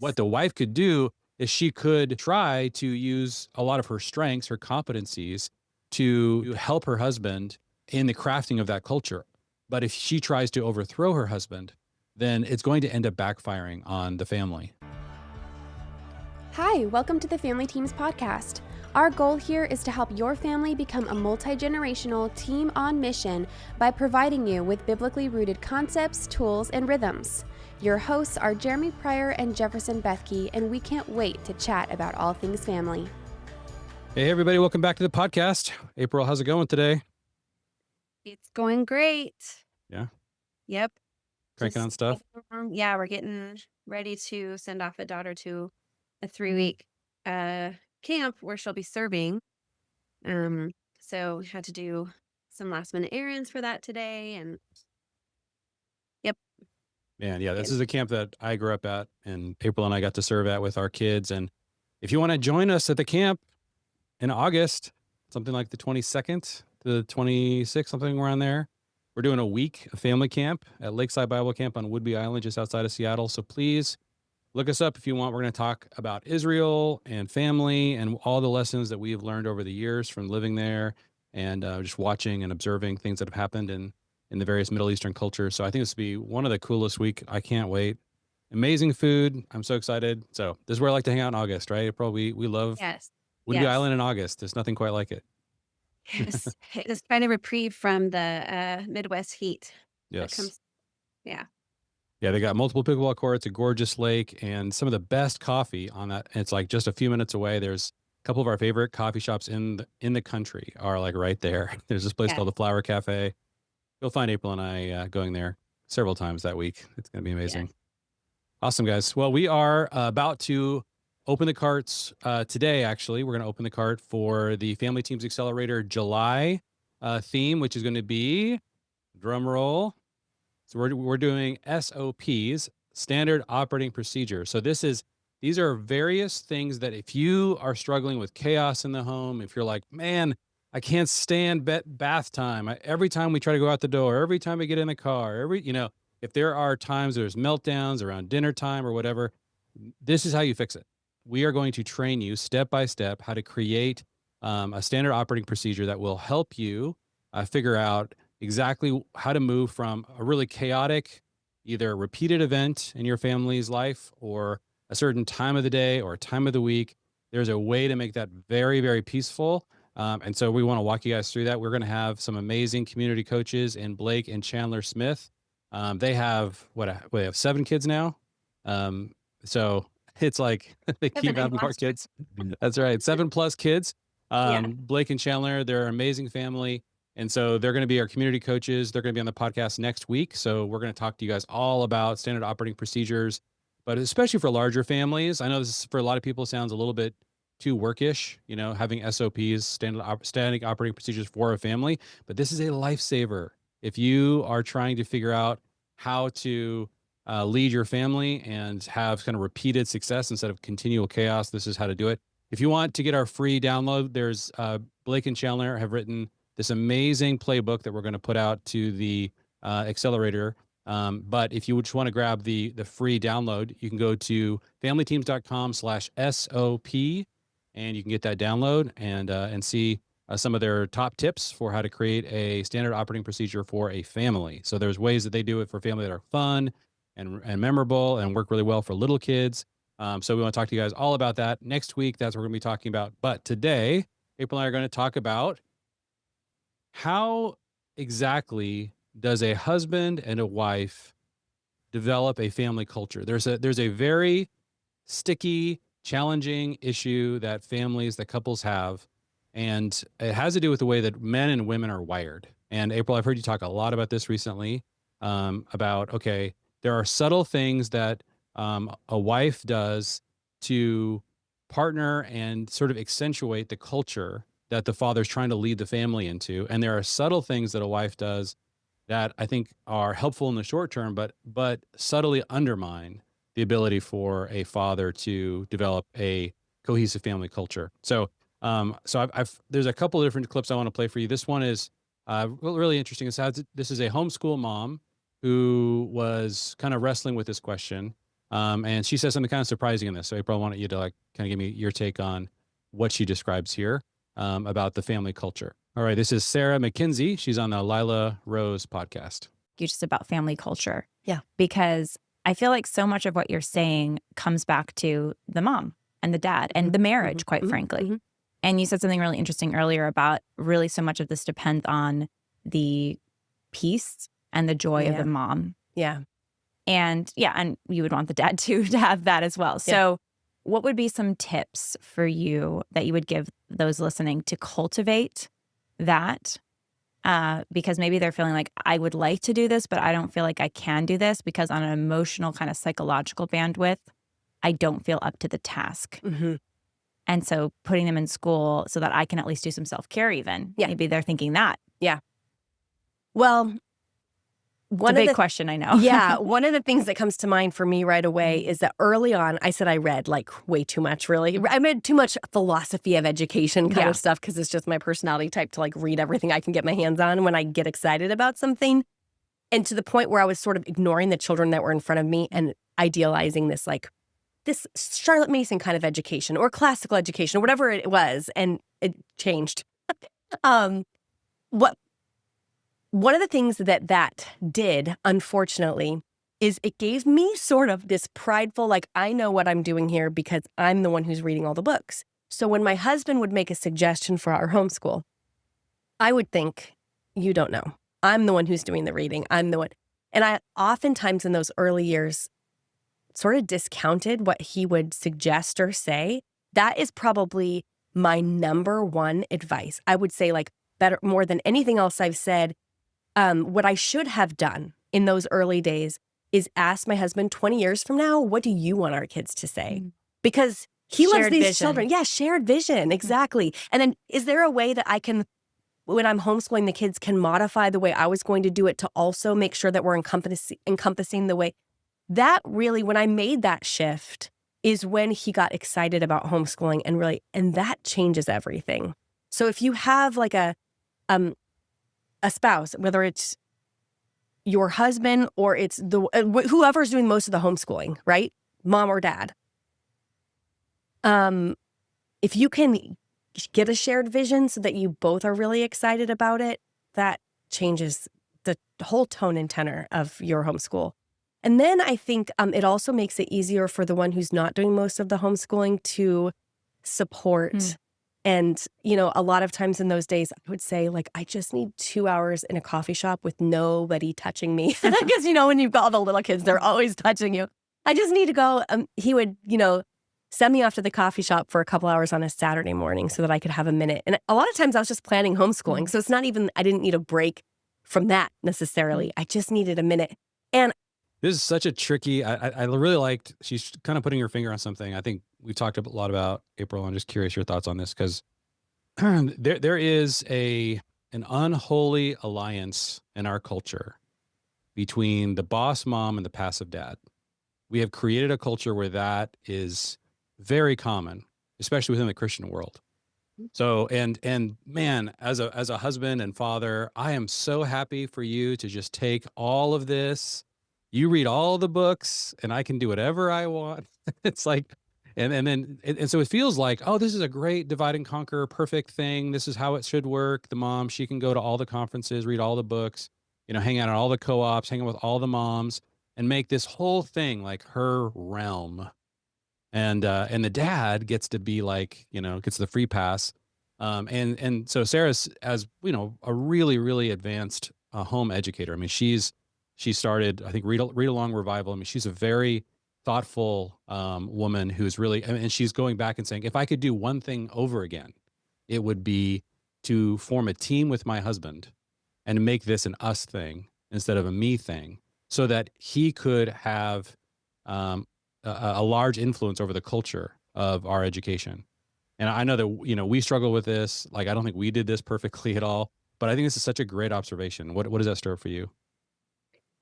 what the wife could do is she could try to use a lot of her strengths, her competencies to help her husband in the crafting of that culture. But if she tries to overthrow her husband, then it's going to end up backfiring on the family. Hi, welcome to the Family Teams podcast. Our goal here is to help your family become a multi-generational team on mission by providing you with biblically rooted concepts, tools, and rhythms. Your hosts are Jeremy Pryor and Jefferson Bethke, and we can't wait to chat about all things family. Hey, everybody. Welcome back to the podcast. April, how's it going today? It's going great. Yeah. Yep. Cranking on stuff. Yeah, we're getting ready to send off a daughter to a 3-week camp where she'll be serving. So we had to do some last minute errands for that today, and yep. Man, yeah, this is a camp that I grew up at, and April and I got to serve at with our kids. And if you want to join us at the camp in August, something like the 22nd to the 26th, something around there, we're doing a week of family camp at Lakeside Bible Camp on Woodby Island, just outside of Seattle. So please look us up if you want. We're going to talk about Israel and family and all the lessons that we have learned over the years from living there and just watching and observing things that have happened in the various Middle Eastern cultures. So I think this will be one of the coolest week. I can't wait. Amazing food. I'm so excited. So this is where I like to hang out in August, right? April, we love Woodby Island in August. There's nothing quite like it. Yes. It's kind of reprieve from the Midwest heat. Yes. Yeah, they got multiple pickleball courts, a gorgeous lake, and some of the best coffee on that. It's like just a few minutes away. There's a couple of our favorite coffee shops in the country are like right there. There's this place called the Flower Cafe. You'll find April and I going there several times that week. It's going to be amazing. Yeah. Awesome, guys. Well, we are about to open the carts today, actually. We're going to open the cart for the Family Teams Accelerator July theme, which is going to be, drum roll. So we're doing SOPs, Standard Operating Procedures. So these are various things that if you are struggling with chaos in the home, if you're like, man, I can't stand bath time. Every time we try to go out the door, every time we get in the car, if there are times there's meltdowns around dinner time or whatever, this is how you fix it. We are going to train you step by step how to create a standard operating procedure that will help you figure out exactly how to move from a really chaotic, either repeated event in your family's life or a certain time of the day or time of the week. There's a way to make that very, very peaceful. And so we want to walk you guys through that. We're going to have some amazing community coaches in Blake and Chandler Smith. They have, they have 7 kids now. So it's like they keep having more kids. That's right. 7+ kids. Blake and Chandler, they're an amazing family. And so they're going to be our community coaches. They're going to be on the podcast next week. So we're going to talk to you guys all about standard operating procedures, but especially for larger families. I know this for a lot of people sounds a little bit too workish, having SOPs, standard operating procedures for a family, but this is a lifesaver. If you are trying to figure out how to lead your family and have kind of repeated success instead of continual chaos, this is how to do it. If you want to get our free download, there's Blake and Chandler have written this amazing playbook that we're going to put out to the Accelerator. But if you just want to grab the free download, you can go to familyteams.com/SOP and you can get that download and see some of their top tips for how to create a standard operating procedure for a family. So there's ways that they do it for family that are fun and memorable and work really well for little kids. So we want to talk to you guys all about that next week. That's what we're going to be talking about. But today, April and I are going to talk about how exactly does a husband and a wife develop a family culture? There's a very sticky, challenging issue that couples have, and it has to do with the way that men and women are wired. And April, I've heard you talk a lot about this recently, about, there are subtle things that a wife does to partner and sort of accentuate the culture that the father's trying to lead the family into. And there are subtle things that a wife does that I think are helpful in the short term, but subtly undermine the ability for a father to develop a cohesive family culture. So there's a couple of different clips I want to play for you. This one is really interesting. This is a homeschool mom who was kind of wrestling with this question. And she says something kind of surprising in this. So April, I want you to like kind of give me your take on what she describes here about the family culture. All right, this is Sarah McKenzie. She's on the Lila Rose podcast. Just about family culture. Yeah. Because I feel like so much of what you're saying comes back to the mom and the dad and the marriage, quite frankly. And you said something really interesting earlier about really so much of this depends on the peace and the joy of the mom. Yeah. And you would want the dad too to have that as well. So what would be some tips for you that you would give those listening to cultivate that? Because maybe they're feeling like, I would like to do this, but I don't feel like I can do this because on an emotional kind of psychological bandwidth, I don't feel up to the task. And so putting them in school so that I can at least do some self-care even. Yeah. Maybe they're thinking that. Yeah. Well, One big question, I know. Yeah. One of the things that comes to mind for me right away is that early on, I said I read like way too much, really. I read too much philosophy of education kind of stuff because it's just my personality type to like read everything I can get my hands on when I get excited about something. And to the point where I was sort of ignoring the children that were in front of me and idealizing this Charlotte Mason kind of education or classical education or whatever it was. And it changed. One of the things that did, unfortunately, is it gave me sort of this prideful, like, I know what I'm doing here because I'm the one who's reading all the books. So when my husband would make a suggestion for our homeschool, I would think, you don't know. I'm the one who's doing the reading. I'm the one. And I oftentimes in those early years sort of discounted what he would suggest or say. That is probably my number one advice. I would say, like, better, more than anything else I've said, what I should have done in those early days is ask my husband 20 years from now, what do you want our kids to say? Because he loves these children. Yeah, shared vision. Exactly. And then is there a way that I can, when I'm homeschooling the kids, can modify the way I was going to do it to also make sure that we're encompassing the way that really, when I made that shift, is when he got excited about homeschooling and that changes everything. So if you have like a spouse, whether it's your husband or it's whoever's doing most of the homeschooling, right? Mom or dad. If you can get a shared vision so that you both are really excited about it, that changes the whole tone and tenor of your homeschool. And then I think it also makes it easier for the one who's not doing most of the homeschooling to support. And, a lot of times in those days, I would say, like, I just need 2 hours in a coffee shop with nobody touching me. Because, when you've got all the little kids, they're always touching you. I just need to go. He would, send me off to the coffee shop for a couple hours on a Saturday morning so that I could have a minute. And a lot of times I was just planning homeschooling. So it's not even, I didn't need a break from that necessarily. I just needed a minute. And this is such a tricky, I really liked, she's kind of putting her finger on something. I think we talked a lot about, April. I'm just curious your thoughts on this because there is an unholy alliance in our culture between the boss mom and the passive dad. We have created a culture where that is very common, especially within the Christian world. So, and man, as a husband and father, I am so happy for you to just take all of this. You read all the books and I can do whatever I want. It's like, and so it feels like, oh, this is a great divide and conquer, perfect thing. This is how it should work. The mom, she can go to all the conferences, read all the books, hang out at all the co-ops, hang out with all the moms and make this whole thing like her realm. And the dad gets to be like, gets the free pass. And so Sarah's, as a really, really advanced home educator. I mean, she started, I think, Read Along Revival. I mean, she's a very thoughtful woman who's really, and she's going back and saying, if I could do one thing over again, it would be to form a team with my husband and make this an us thing instead of a me thing, so that he could have a large influence over the culture of our education. And I know that, we struggle with this. Like, I don't think we did this perfectly at all, but I think this is such a great observation. What does that stir up for you?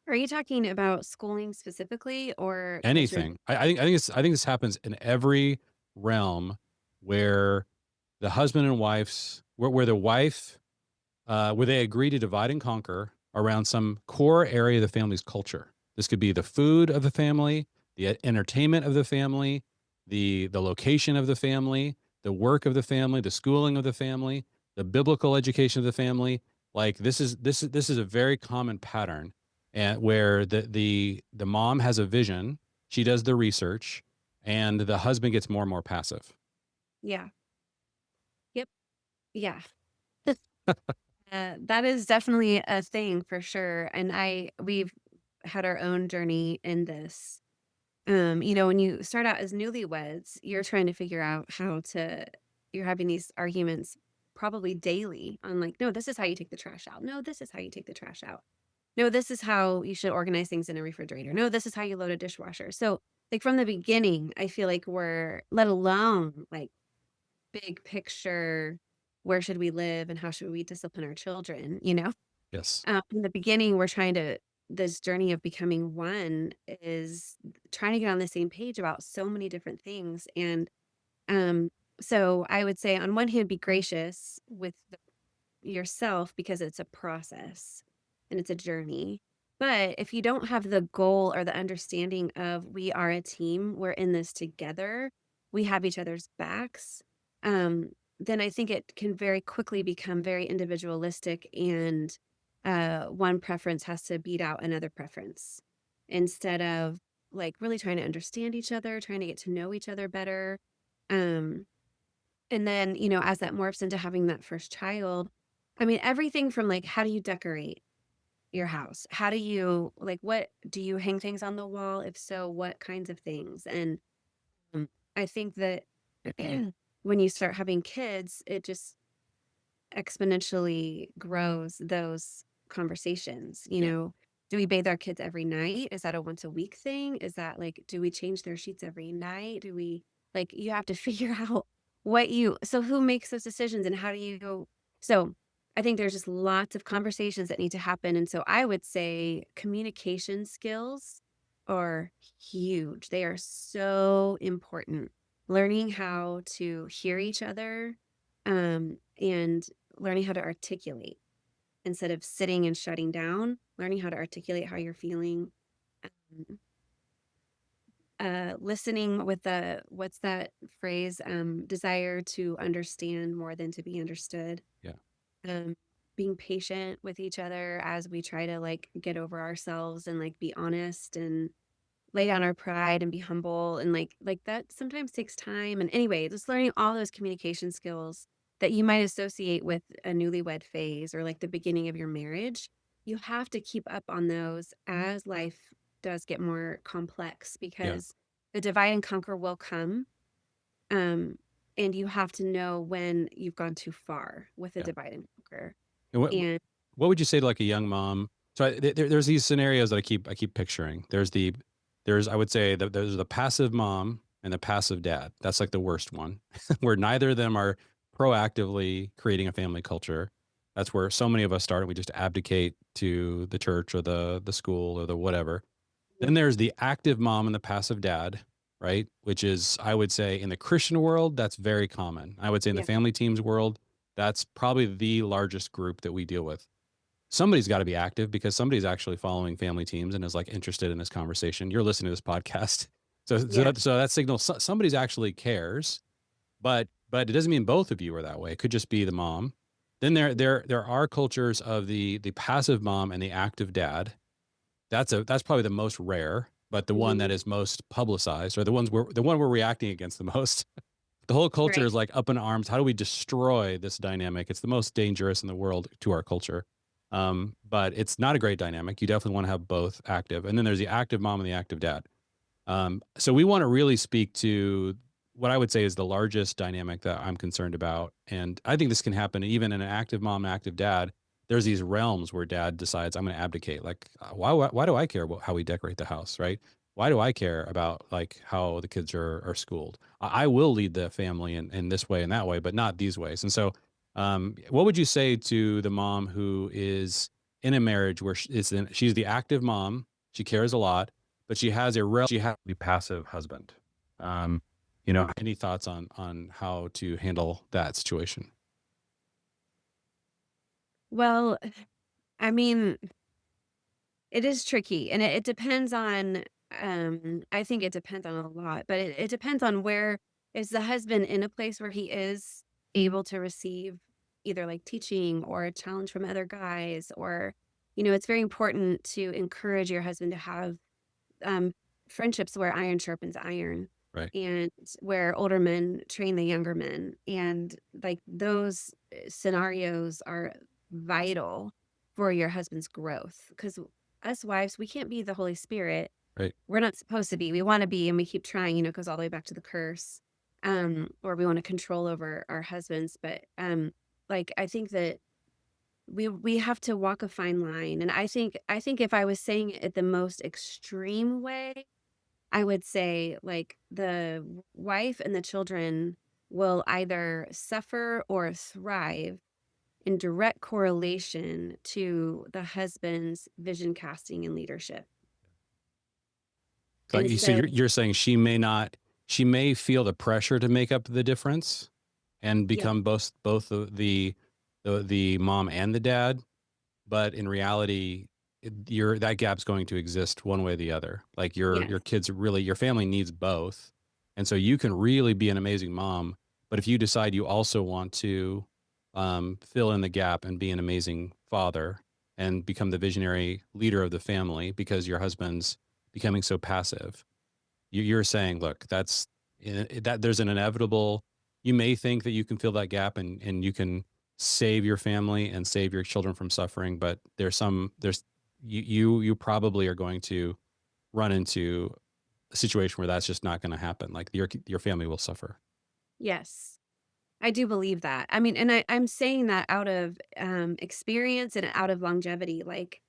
Are you talking about schooling specifically or Anything? I think this happens in every realm where the husband and wife's, where the wife, where they agree to divide and conquer around some core area of the family's culture. This could be the food of the family. the entertainment of the family, the location of the family, the work of the family, the schooling of the family, the biblical education of the family. Like this is a very common pattern, and where the mom has a vision, she does the research, and the husband gets more and more passive. Yeah. Yep. Yeah. That is definitely a thing for sure. And we've had our own journey in this. When you start out as newlyweds, you're trying to figure out you're having these arguments probably daily on like, no, this is how you take the trash out. No, this is how you take the trash out. No, this is how you should organize things in a refrigerator. No, this is how you load a dishwasher. So, like from the beginning, I feel like let alone like big picture, where should we live and how should we discipline our children, Yes. From the beginning, this journey of becoming one is trying to get on the same page about so many different things. And um, so I would say, on one hand, be gracious with yourself because it's a process and it's a journey. But if you don't have the goal or the understanding of we are a team, we're in this together, we have each other's backs, then I think it can very quickly become very individualistic, and one preference has to beat out another preference instead of like really trying to understand each other, trying to get to know each other better. Um, and then, as that morphs into having that first child, I mean, everything from like, how do you decorate your house? How do you, like, what do you hang things on the wall? If so, what kinds of things? And I think that when you start having kids, it just exponentially grows those conversations. Yeah. Do we bathe our kids every night? Is that a once a week thing? Is that like, do we change their sheets every night? Do we, like, you have to figure out so who makes those decisions and how do you go? So I think there's just lots of conversations that need to happen. And so I would say communication skills are huge. They are so important. Learning how to hear each other, and learning how to articulate instead of sitting and shutting down, learning how to articulate how you're feeling. Um, Listening with what's that phrase? Desire to understand more than to be understood. Yeah. Um, Being patient with each other as we try to like get over ourselves and like be honest and lay down our pride and be humble, and like that sometimes takes time. And anyway, just learning all those communication skills that you might associate with a newlywed phase or like the beginning of your marriage, you have to keep up on those as life does get more complex, Yeah. because the divide and conquer will come. um and you have to know when you've gone too far with a Yeah. divide and conquer. And And what would you say to like a young mom? So there's these scenarios that I keep picturing. There's I would say that there's the passive mom and the passive dad. That's like the worst one, where neither of them are proactively creating a family culture. That's where so many of us start. We just abdicate to the church or the school or the whatever. Then there's the active mom and the passive dad, right? Which is, I would say, in the Christian world, that's very common. I would say in the yeah, family teams world, that's probably the largest group that we deal with. Somebody's got to be active because somebody's actually following family teams and is like interested in this conversation. You're listening to this podcast. yeah, So that signals somebody's actually cares, but it doesn't mean both of you are that way. It could just be the mom. Then there are cultures of the passive mom and the active dad. That's probably the most rare, but the one that mhm, is most publicized, or the one we're reacting against the most. The whole culture right, is like up in arms. How do we destroy this dynamic? It's the most dangerous in the world to our culture. But it's not a great dynamic. You definitely want to have both active. And then there's the active mom and the active dad. So we want to really speak to what I would say is the largest dynamic that I'm concerned about. And I think this can happen even in an active mom, active dad. There's these realms where dad decides, I'm going to abdicate. Like, why do I care about how we decorate the house, right? Why do I care about like how the kids are schooled? I will lead the family in this way and that way, but not these ways. And so, what would you say to the mom who is in a marriage where she's the active mom, she cares a lot, but she has a relatively passive husband? Any thoughts on how to handle that situation? well, I mean, it is tricky, and it depends on I think it depends on a lot, but it depends on where is the husband in a place where he is able to receive either like teaching or a challenge from other guys, or, it's very important to encourage your husband to have um, friendships where iron sharpens iron, Right. and where older men train the younger men. And like those scenarios are vital for your husband's growth. Because us wives, we can't be the Holy Spirit. Right. We're not supposed to be. We want to be, and we keep trying, it goes all the way back to the curse. Or we want to control over our husbands. But like I think that we have to walk a fine line. And I think if I was saying it the most extreme way, I would say like the wife and the children will either suffer or thrive in direct correlation to the husband's vision casting and leadership. Like And so so, you're saying she may feel the pressure to make up the difference and yeah, become both the mom and the dad, but in reality, that gap's going to exist one way or the other. Like yes, your kids really, your family needs both, and so you can really be an amazing mom. But if you decide you also want to fill in the gap and be an amazing father and become the visionary leader of the family because your husband's becoming so passive, you're saying, look, that there's an inevitable. You may think that you can fill that gap and you can save your family and save your children from suffering, but you probably are going to run into a situation where that's just not going to happen. Like your family will suffer. yes. I do believe that. I mean, and I'm saying that out of experience and out of longevity. Like,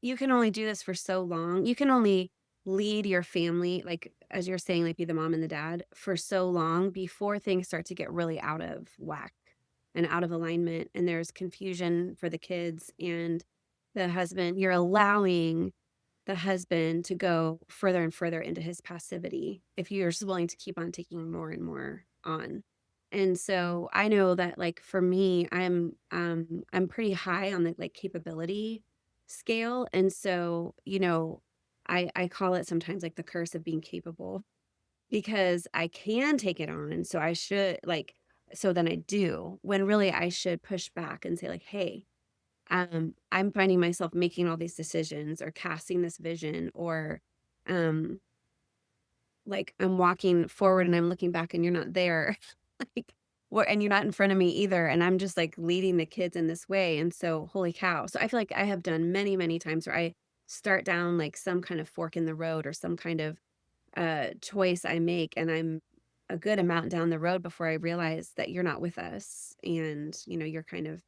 you can only do this for so long. You can only lead your family, like as you're saying, like be the mom and the dad for so long before things start to get really out of whack and out of alignment. And there's confusion for the kids and the husband. You're allowing the husband to go further and further into his passivity if you're just willing to keep on taking more and more on. And so I know that like for me, I'm pretty high on the like capability scale. And so, I call it sometimes like the curse of being capable, because I can take it on. So I should like, so then I do, when really I should push back and say like, hey, I'm finding myself making all these decisions or casting this vision, or um like I'm walking forward and I'm looking back and you're not there. Like, and you're not in front of me either, and I'm just like leading the kids in this way. And so holy cow. So I feel like I have done many, many times where I start down like some kind of fork in the road or some kind of choice I make, and I'm a good amount down the road before I realize that you're not with us, and you're kind of,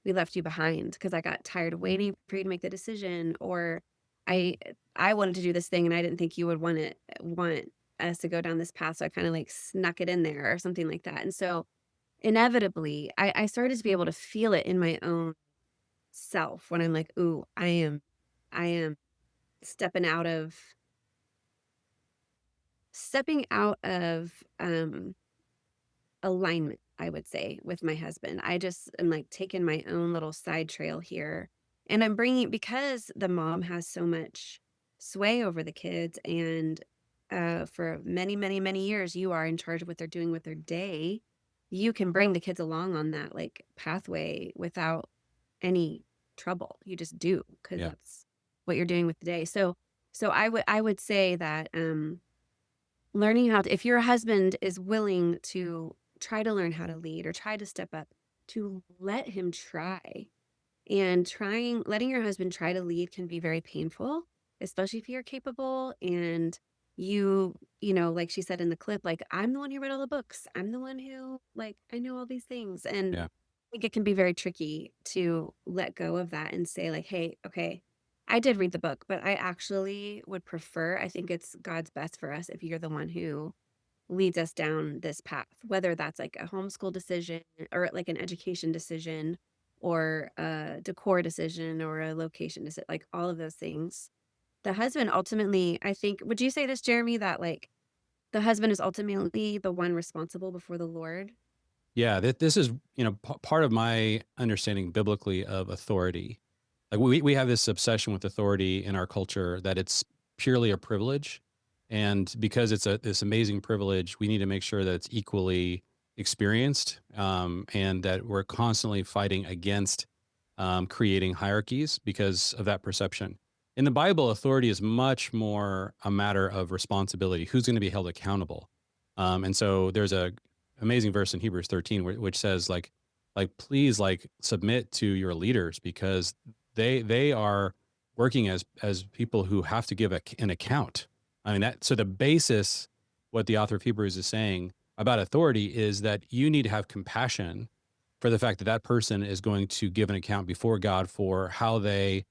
we left you behind because I got tired of waiting for you to make the decision, or I I wanted to do this thing and I didn't think you would want us to go down this path, so I kind of like snuck it in there or something like that. And so inevitably, I started to be able to feel it in my own self when I'm like, ooh, I am stepping out of alignment, I would say, with my husband. I just am like taking my own little side trail here. And I'm bringing, because the mom has so much sway over the kids, and for many, many, many years, you are in charge of what they're doing with their day. You can bring the kids along on that like pathway without any trouble. You just do, because Yeah. that's what you're doing with the day. So I would say that learning how to, if your husband is willing to try to learn how to lead or try to step up, to let him try. And letting your husband try to lead can be very painful, especially if you're capable and like she said in the clip, like, I'm the one who read all the books. I'm the one who, like, I know all these things. And Yeah. I think it can be very tricky to let go of that and say, like, hey, okay, I did read the book, but I actually would prefer, I think it's God's best for us if you're the one who leads us down this path, whether that's like a homeschool decision or like an education decision or a decor decision or a location decision, like all of those things. The husband ultimately, I think, would you say this, Jeremy, that like the husband is ultimately the one responsible before the Lord? Yeah. This is, part of my understanding biblically of authority. Like we have this obsession with authority in our culture that it's purely a privilege. And because it's this amazing privilege, we need to make sure that it's equally experienced, and that we're constantly fighting against creating hierarchies because of that perception. In the Bible, authority is much more a matter of responsibility. Who's going to be held accountable? And so there's a amazing verse in Hebrews 13 which says please submit to your leaders, because they are working as people who have to give an account. I mean, so the basis, what the author of Hebrews is saying about authority, is that you need to have compassion for the fact that that person is going to give an account before God for how they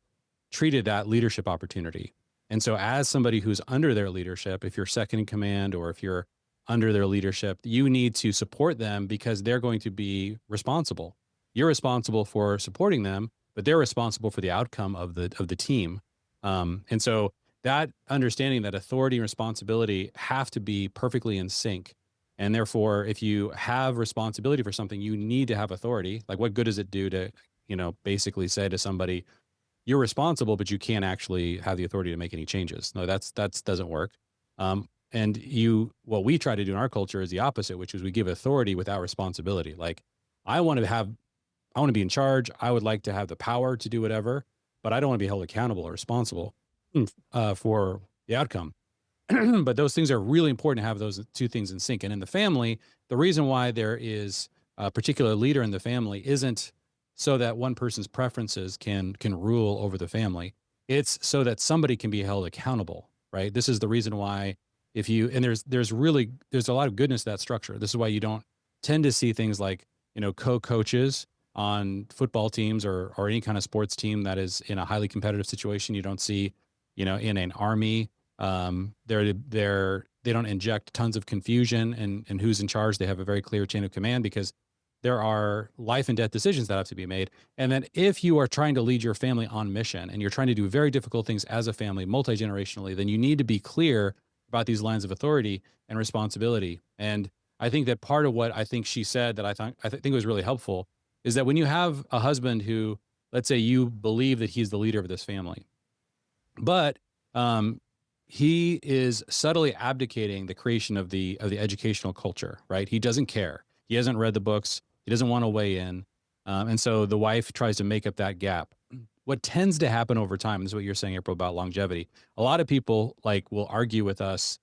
treated that leadership opportunity. And so as somebody who's under their leadership, if you're second in command or if you're under their leadership, you need to support them because they're going to be responsible. You're responsible for supporting them, but they're responsible for the outcome of the team. And so that understanding that authority and responsibility have to be perfectly in sync. And therefore, if you have responsibility for something, you need to have authority. Like, what good does it do to, basically say to somebody, you're responsible, but you can't actually have the authority to make any changes? No, that doesn't work. And what we try to do in our culture is the opposite, which is we give authority without responsibility. Like, I want to be in charge. I would like to have the power to do whatever, but I don't want to be held accountable or responsible for the outcome. But those things are really important to have those two things in sync. And in the family, the reason why there is a particular leader in the family isn't so that one person's preferences can rule over the family. It's so that somebody can be held accountable, right? This is the reason why there's a lot of goodness to that structure. This is why you don't tend to see things like, co-coaches on football teams or any kind of sports team that is in a highly competitive situation. You don't see, in an army, they don't inject tons of confusion and who's in charge. They have a very clear chain of command because there are life and death decisions that have to be made. And then if you are trying to lead your family on mission and you're trying to do very difficult things as a family, multi-generationally, then you need to be clear about these lines of authority and responsibility. And I think that part of what I think she said that I think was really helpful is that when you have a husband who, let's say you believe that he's the leader of this family, but he is subtly abdicating the creation of the educational culture, right? He doesn't care. He hasn't read the books. He doesn't want to weigh in. And so the wife tries to make up that gap. What tends to happen over time, this is what you're saying, April, about longevity. A lot of people will argue with us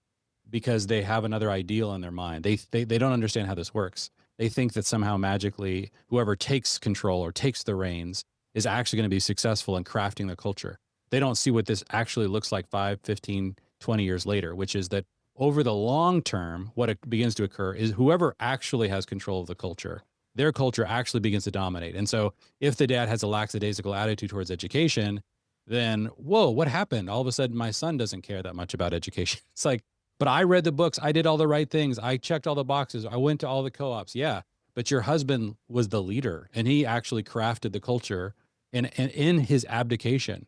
because they have another ideal in their mind. They don't understand how this works. They think that somehow magically whoever takes control or takes the reins is actually going to be successful in crafting the culture. They don't see what this actually looks like 5, 15, 20 years later, which is that over the long term, what begins to occur is whoever actually has control of the culture, their culture actually begins to dominate. And so if the dad has a lackadaisical attitude towards education, then, whoa, what happened? All of a sudden, my son doesn't care that much about education. It's like, but I read the books. I did all the right things. I checked all the boxes. I went to all the co-ops. Yeah. But your husband was the leader and he actually crafted the culture. And in his abdication,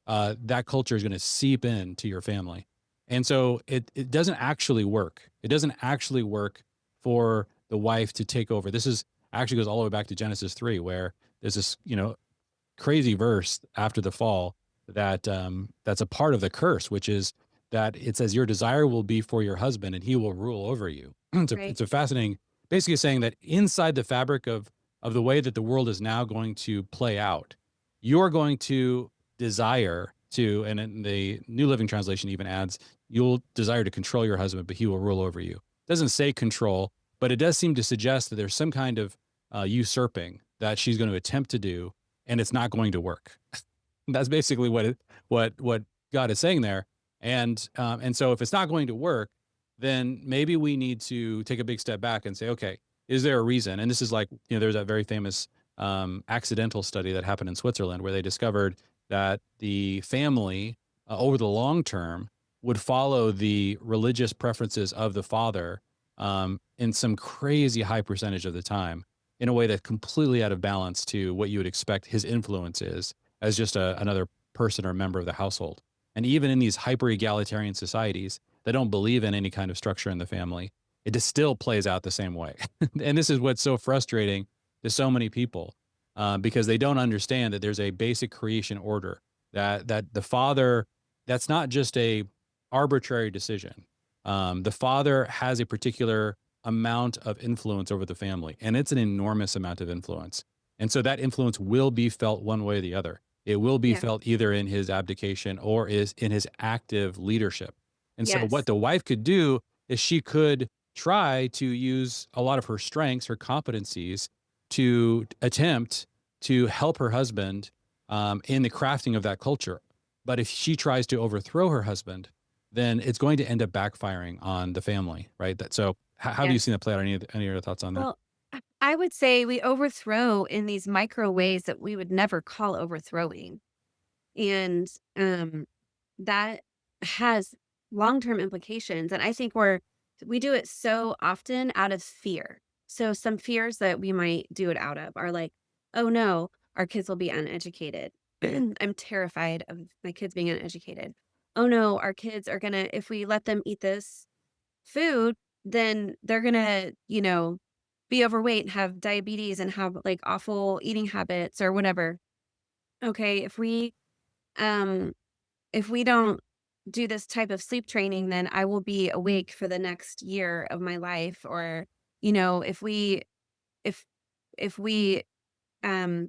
that culture is going to seep into your family. And so it doesn't actually work. It doesn't actually work for the wife to take over. This is actually goes all the way back to Genesis 3, where there's this, crazy verse after the fall that that's a part of the curse, which is that it says your desire will be for your husband and he will rule over you. It's a fascinating, basically saying that inside the fabric of the way that the world is now going to play out, you're going to desire to, and in the New Living Translation even adds, you'll desire to control your husband, but he will rule over you. It doesn't say control, but it does seem to suggest that there's some kind of usurping that she's going to attempt to do, and it's not going to work. That's basically what God is saying there. And so if it's not going to work, then maybe we need to take a big step back and say, okay, is there a reason? And this is like, there's that very famous accidental study that happened in Switzerland where they discovered that the family over the long term would follow the religious preferences of the father in some crazy high percentage of the time in a way that's completely out of balance to what you would expect his influence is as just another person or member of the household. And even in these hyper-egalitarian societies that don't believe in any kind of structure in the family, it just still plays out the same way. And this is what's so frustrating to so many people because they don't understand that there's a basic creation order, that the father, that's not just a arbitrary decision. The father has a particular amount of influence over the family, and it's an enormous amount of influence. And so that influence will be felt one way or the other. It will be Yeah. felt either in his abdication or is in his active leadership. And so what Yes. the wife could do is she could try to use a lot of her strengths, her competencies, to attempt to help her husband in the crafting of that culture. But if she tries to overthrow her husband, then it's going to end up backfiring on the family, right? So how have you Yes. seen that play out? Any of your thoughts on that? Well, I would say we overthrow in these micro ways that we would never call overthrowing. And that has long-term implications. And I think we do it so often out of fear. So some fears that we might do it out of are like, oh no, our kids will be uneducated. I'm terrified of my kids being uneducated. Oh no, our kids are gonna, if we let them eat this food, then they're gonna, be overweight and have diabetes and have like awful eating habits or whatever. Okay, um if we don't do this type of sleep training, then I will be awake for the next year of my life. Or, if if we um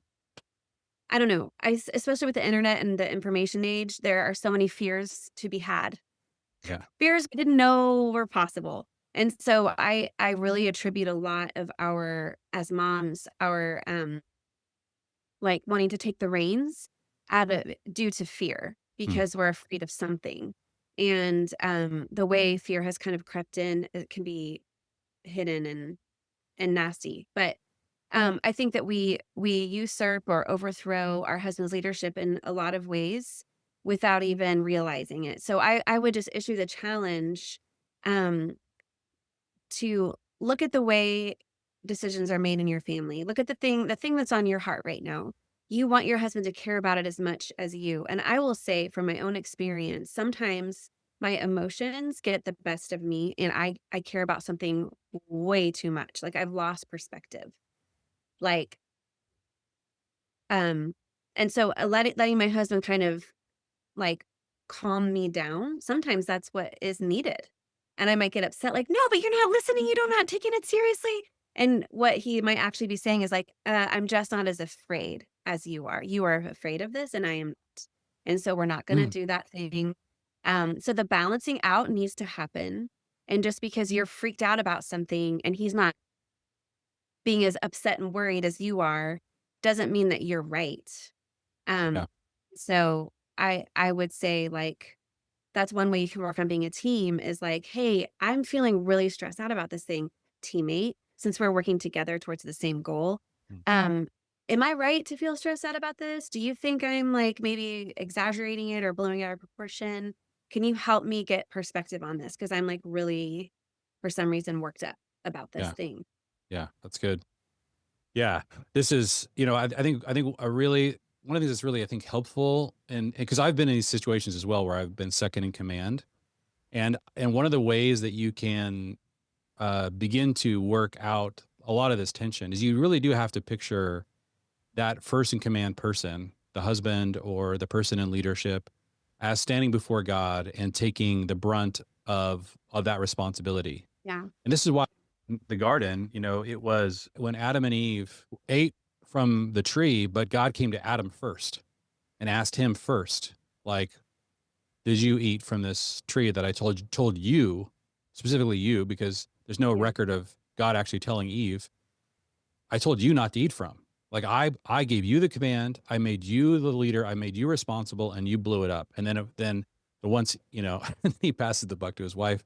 I don't know, especially with the internet and the information age, there are so many fears to be had. Yeah. Fears we didn't know were possible. And so I really attribute a lot of our as moms, our like wanting to take the reins out of due to fear Mm. because we're afraid of something. And the way fear has kind of crept in, it can be hidden and nasty. But I think that we usurp or overthrow our husband's leadership in a lot of ways without even realizing it. So I would just issue the challenge um, to look at the way decisions are made in your family. Look at the thing that's on your heart right now. You want your husband to care about it as much as you. And I will say from my own experience, sometimes my emotions get the best of me and I care about something way too much. Like I've lost perspective. Like um and so letting my husband kind of like calm me down, sometimes that's what is needed. And I might get upset, like, no, but you're not listening. You don't not taking it seriously. And what he might actually be saying is like, I'm just not as afraid as you are. You are afraid of this, and I am not. And so we're not going to Mm. do that thing. So the balancing out needs to happen. And just because you're freaked out about something and he's not being as upset and worried as you are, doesn't mean that you're right. Yeah. Um, so I would say like that's one way you can work on being a team is like, hey, I'm feeling really stressed out about this thing, teammate, since we're working together towards the same goal. Mm. Am I right to feel stressed out about this? Do you think I'm like maybe exaggerating it or blowing it out of proportion? Can you help me get perspective on this? Because I'm like really, for some reason, worked up about this Yeah. thing. Yeah. That's good. Yeah. This is, I think a really, one of the things that's really, I think, helpful, and because I've been in these situations as well where I've been second in command. And one of the ways that you can begin to work out a lot of this tension is you really do have to picture that first in command person, the husband or the person in leadership, as standing before God and taking the brunt of that responsibility. Yeah. And this is why the garden, it was when Adam and Eve ate from the tree, but God came to Adam first and asked him first, like, did you eat from this tree that I told you, specifically you, because there's no Yeah. record of God actually telling Eve, I told you not to eat from. Like I gave you the command, I made you the leader, I made you responsible, and you blew it up. And then the once, he passes the buck to his wife,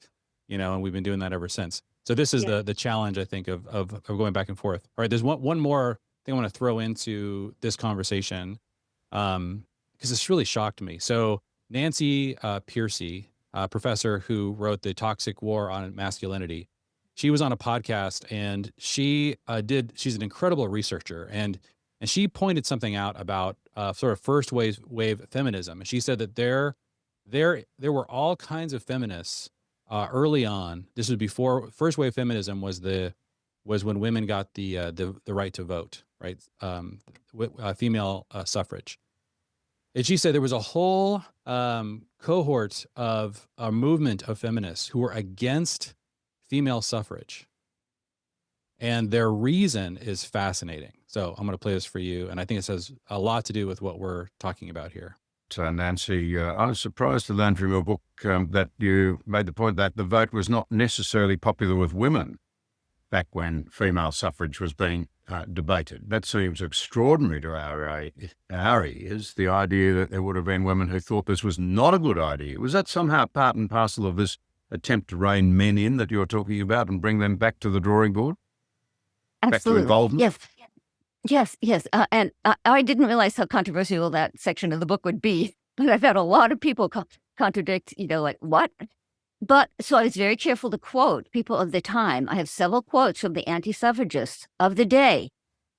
and we've been doing that ever since. So this is Yeah. the challenge, I think, of going back and forth. All right, there's one more thing I want to throw into this conversation, because this really shocked me. So Nancy Pearcey, professor who wrote The Toxic War on Masculinity, she was on a podcast, and she's an incredible researcher, and she pointed something out about sort of first wave feminism. And she said that there were all kinds of feminists early on. This was before first wave feminism was when women got the right to vote, right? Female suffrage. And she said there was a whole cohort of a movement of feminists who were against female suffrage. And their reason is fascinating. So I'm going to play this for you. And I think it has a lot to do with what we're talking about here. Nancy, I was surprised to learn from your book that you made the point that the vote was not necessarily popular with women back when female suffrage was being debated. That seems extraordinary to our ears, the idea that there would have been women who thought this was not a good idea. Was that somehow part and parcel of this attempt to rein men in that you're talking about and bring them back to the drawing board? Absolutely. Back to involvement? Yes. And I didn't realize how controversial that section of the book would be. But I've had a lot of people contradict, like, what? But so I was very careful to quote people of the time. I have several quotes from the anti-suffragists of the day.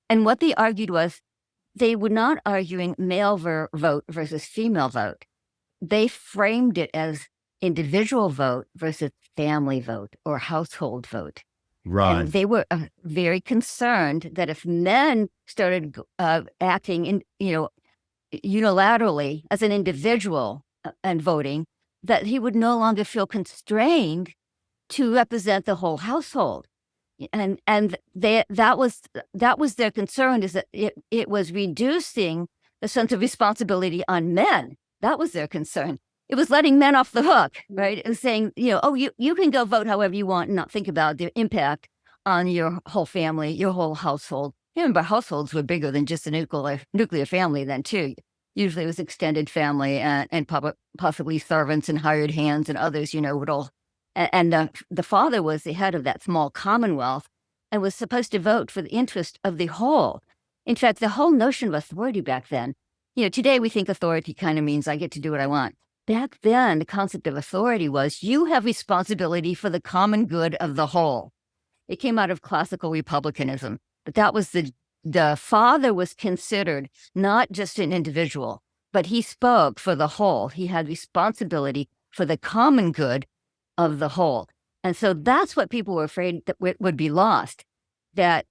And what they argued was they were not arguing male vote versus female vote. They framed it as individual vote versus family vote or household vote. Right. And they were very concerned that if men started acting unilaterally as an individual and voting, that he would no longer feel constrained to represent the whole household. And that was their concern, is that it was reducing the sense of responsibility on men. That was their concern. It was letting men off the hook, right? It was saying, you can go vote however you want and not think about the impact on your whole family, your whole household. Remember, households were bigger than just a nuclear family then, too. Usually it was extended family and possibly servants and hired hands and others, would all. And the father was the head of that small commonwealth and was supposed to vote for the interest of the whole. In fact, the whole notion of authority back then, today we think authority kind of means I get to do what I want. Back then, the concept of authority was you have responsibility for the common good of the whole. It came out of classical republicanism, but that was the father was considered not just an individual, but he spoke for the whole. He had responsibility for the common good of the whole. And so that's what people were afraid that would be lost, that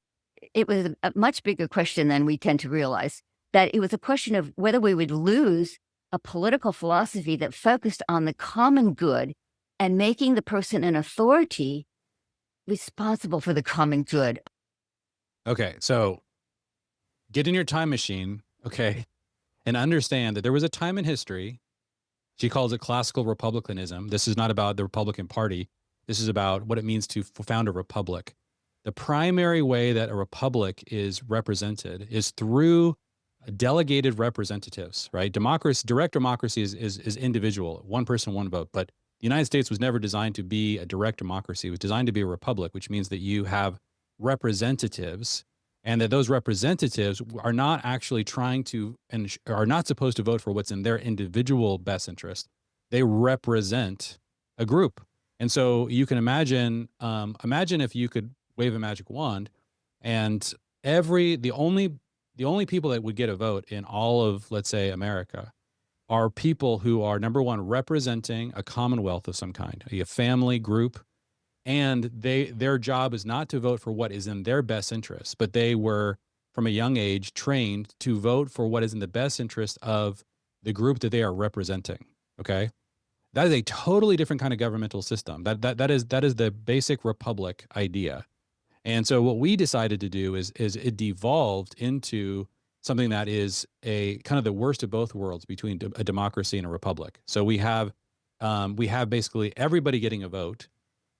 it was a much bigger question than we tend to realize, that it was a question of whether we would lose a political philosophy that focused on the common good and making the person in authority responsible for the common good. Okay, so get in your time machine, okay, and understand that there was a time in history. She calls it classical republicanism. This is not about the Republican Party. This is about what it means to found a republic. The primary way that a republic is represented is through delegated representatives, right? Direct democracy is individual, one person, one vote. But the United States was never designed to be a direct democracy. It was designed to be a republic, which means that you have representatives, and that those representatives are not actually trying to and are not supposed to vote for what's in their individual best interest. They represent a group. And so you can imagine if you could wave a magic wand and the only people that would get a vote in all of, let's say, America are people who are, number one, representing a commonwealth of some kind, a family group, and their job is not to vote for what is in their best interest, but they were, from a young age, trained to vote for what is in the best interest of the group that they are representing, okay? That is a totally different kind of governmental system. That is the basic republic idea. And so what we decided to do is it devolved into something that is a kind of the worst of both worlds between a democracy and a republic. So we have basically everybody getting a vote,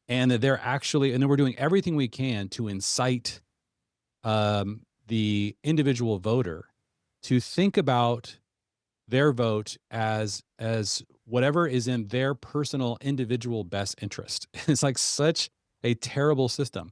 and that and then we're doing everything we can to incite the individual voter to think about their vote as whatever is in their personal individual best interest. It's like such a terrible system.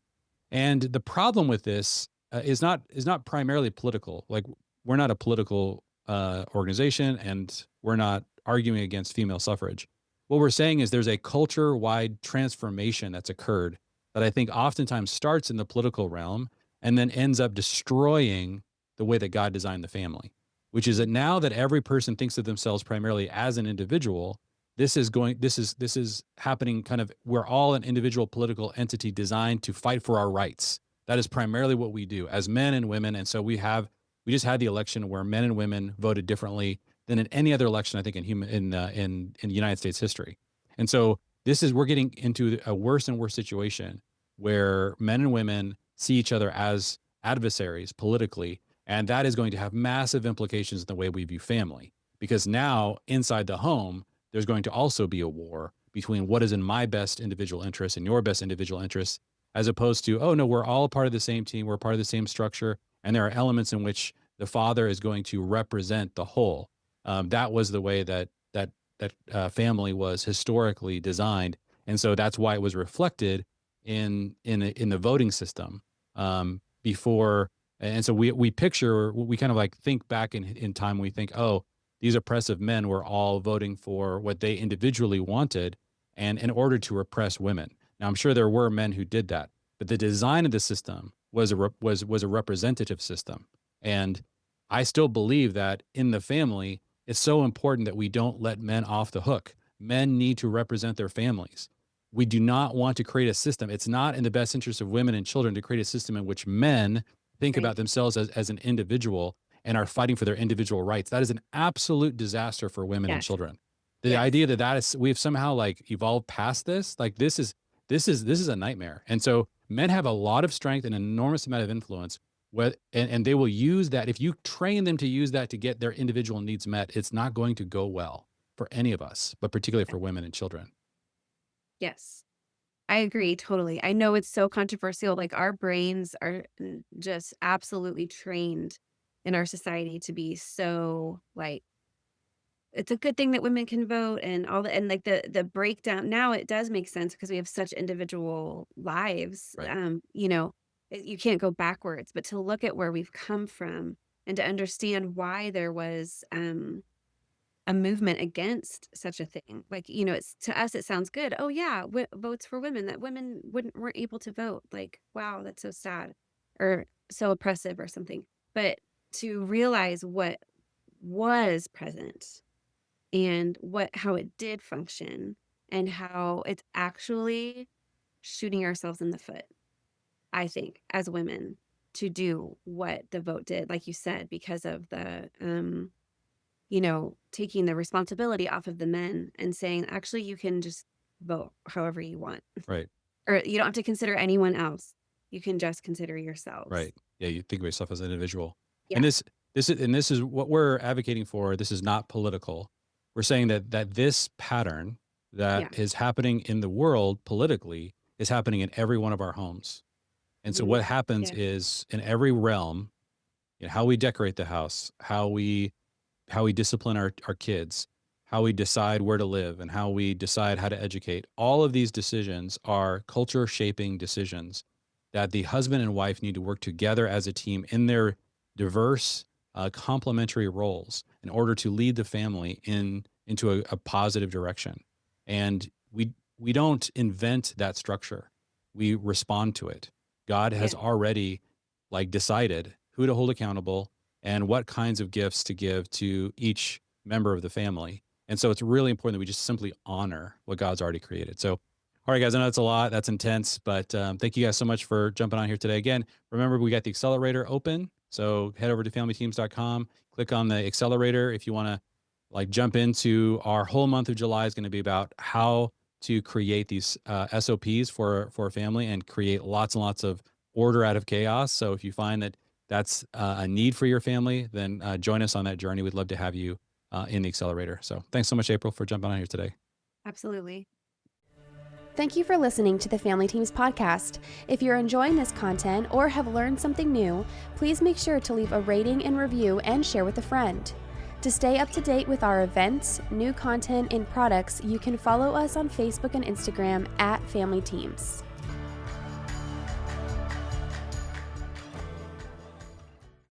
And the problem with this is not primarily political. Like, we're not a political organization, and we're not arguing against female suffrage. What we're saying is there's a culture-wide transformation that's occurred that I think oftentimes starts in the political realm and then ends up destroying the way that God designed the family, which is that now that every person thinks of themselves primarily as an individual, this is happening kind of, we're all an individual political entity designed to fight for our rights. That is primarily what we do as men and women. And so we just had the election where men and women voted differently than in any other election, I think, in United States history. And so we're getting into a worse and worse situation where men and women see each other as adversaries politically, and that is going to have massive implications in the way we view family. Because now inside the home, there's going to also be a war between what is in my best individual interest and your best individual interest, as opposed to, oh no, we're all part of the same team, we're part of the same structure, and there are elements in which the father is going to represent the whole. That was the way that family was historically designed, and so that's why it was reflected in the voting system before. And so we kind of like think back in time. We think, oh, these oppressive men were all voting for what they individually wanted, and in order to repress women. Now, I'm sure there were men who did that, but the design of the system was a representative system. And I still believe that in the family, it's so important that we don't let men off the hook. Men need to represent their families. We do not want to create a system. It's not in the best interest of women and children to create a system in which men think Right. about themselves as an individual and are fighting for their individual rights. That is an absolute disaster for women and Yes. children. The Yes. idea that we've somehow like evolved past this, like this is a nightmare. And so men have a lot of strength and an enormous amount of influence. And they will use that. If you train them to use that to get their individual needs met, it's not going to go well for any of us, but particularly for women and children. Yes. I agree totally. I know it's so controversial. Like our brains are just absolutely trained in our society to be so like it's a good thing that women can vote and all that, and like the breakdown now it does make sense because we have such individual lives. Right. You can't go backwards, but to look at where we've come from and to understand why there was a movement against such a thing. Like, it's to us, it sounds good. Oh yeah, votes for women, that women weren't able to vote. Like, wow, that's so sad or so oppressive or something. But to realize what was present and how it did function and how it's actually shooting ourselves in the foot, I think, as women to do what the vote did, like you said, because of the taking the responsibility off of the men and saying, actually, you can just vote however you want. Right. Or you don't have to consider anyone else. You can just consider yourselves. Right. Yeah. You think of yourself as an individual. Yeah. And this is what we're advocating for. This is not political. We're saying that this pattern that is happening in the world politically is happening in every one of our homes. And so what happens is in every realm, how we decorate the house, how we discipline our kids, how we decide where to live, and how we decide how to educate. All of these decisions are culture shaping decisions that the husband and wife need to work together as a team in their diverse, complementary roles in order to lead the family into a positive direction. And we don't invent that structure. We respond to it. God has already decided who to hold accountable and what kinds of gifts to give to each member of the family. And so it's really important that we just simply honor what God's already created. So, all right, guys, I know that's a lot. That's intense, but thank you guys so much for jumping on here today. Again, remember, we got the Accelerator open. So head over to familyteams.com, click on the Accelerator. If you want to jump into our whole month of July is going to be about how to create these SOPs for a family and create lots and lots of order out of chaos. So if you find that that's a need for your family, then join us on that journey. We'd love to have you in the Accelerator. So thanks so much, April, for jumping on here today. Absolutely. Thank you for listening to the Family Teams podcast. If you're enjoying this content or have learned something new, please make sure to leave a rating and review and share with a friend. To stay up to date with our events, new content, and products, you can follow us on Facebook and Instagram at Family Teams.